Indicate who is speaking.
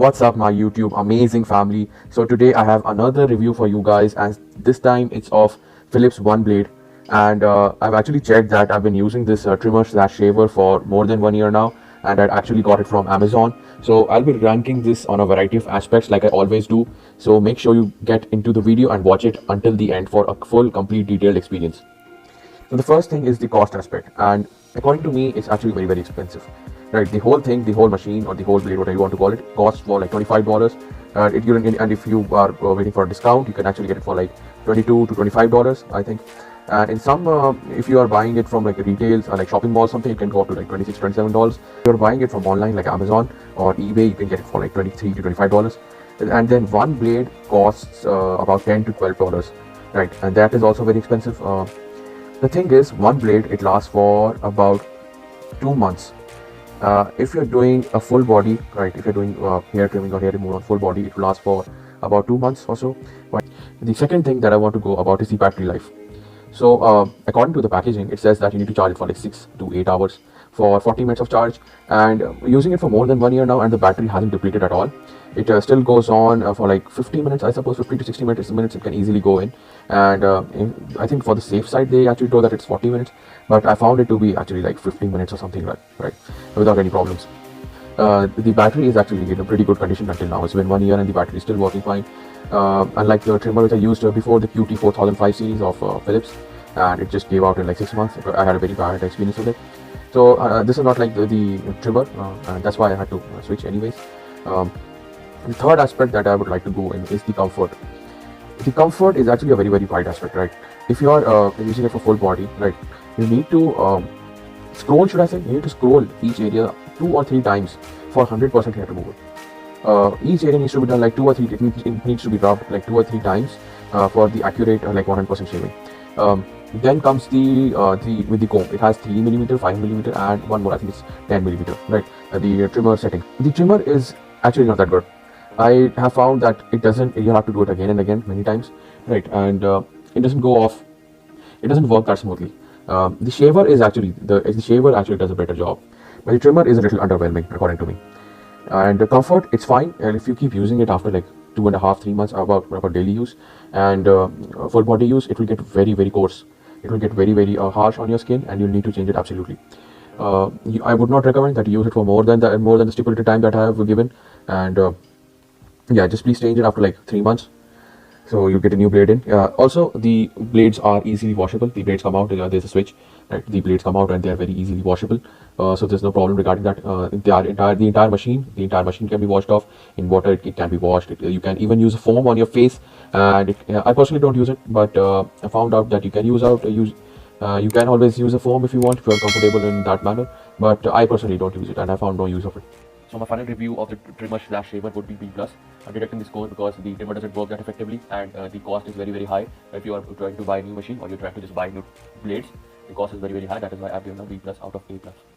Speaker 1: What's up, my YouTube amazing family? So today I have another review for you guys, and this time it's of Philips OneBlade. And I've actually checked that I've been using this trimmer slash shaver for more than 1 year now, and I actually got it from Amazon. So I'll be ranking this on a variety of aspects like I always do. So make sure you get into the video and watch it until the end for a full, complete, detailed experience. So the first thing is the cost aspect, and according to me, it's actually very expensive. Right, the whole thing, the whole machine or the whole blade, whatever you want to call it, costs for like $25. And if you are waiting for a discount, you can actually get it for like $22 to $25, I think. And in some, if you are buying it from like retails or like shopping mall something, it can go up to like $26, $27. If you're buying it from online like Amazon or eBay, you can get it for like $23 to $25. And then one blade costs about $10 to $12, right? And that is also very expensive. The thing is, one blade, it lasts for about 2 months. If you're doing a full body, right, if you're doing hair trimming or hair removal on full body, it will last for about 2 months or so. But the second thing that I want to go about is the battery life. So according to the packaging, it says that you need to charge it for like 6 to 8 hours for 40 minutes of charge, and using it for more than 1 year now, and the battery hasn't depleted at all. It still goes on for like 50 minutes, I suppose. 50 to 60 minutes it can easily go in. And I think for the safe side, they actually told that it's 40 minutes, but I found it to be actually like 15 minutes or something, right, without any problems. The battery is actually in a pretty good condition until now. It's been 1 year and the battery is still working fine. Unlike the trimmer which I used before, the QT4005 series of Philips, and it just gave out in like 6 months. I had a very bad experience with it. So this is not like the trimmer, and that's why I had to switch anyways. The third aspect that I would like to go in is the comfort. The comfort is actually a very wide aspect, right? If you are using it for full body, right, you need to scroll, should I say, you need to scroll each area 2 or 3 times for 100% hair removal. Each area needs to be done like 2 or 3, it needs to be rubbed like 2 or 3 times for the accurate like 100% shaving. Then comes with the comb. It has 3mm, 5mm, and one more, I think it's 10mm, right? The trimmer setting. The trimmer is actually not that good. I have found that it doesn't, you have to do it again and again many times, right? And it doesn't go off, it doesn't work that smoothly. The shaver actually does a better job, but the trimmer is a little underwhelming according to me. And the comfort, it's fine, and if you keep using it after like 2.5 3 months about daily use and full body use, it will get very coarse. It will get very harsh on your skin, and you'll need to change it absolutely. I would not recommend that you use it for more than the stipulated time that I have given. And yeah, just please change it after like 3 months, so you get a new blade in. Also, the blades are easily washable. The blades come out, there's a switch, right? The blades come out and they are very easily washable, so there's no problem regarding that. The entire machine can be washed off in water. It can be washed. You can even use a foam on your face, and I personally don't use it, but I found out that you can you can always use a foam if you want, if you're comfortable in that manner, but I personally don't use it, and I found no use of it. So my final review of the trimmer slash shaver would be B+. I'm deducting the score because the trimmer doesn't work that effectively, and the cost is very high. If you are trying to buy a new machine or you're trying to just buy new blades, the cost is very high. That is why I've given a B+ out of A+.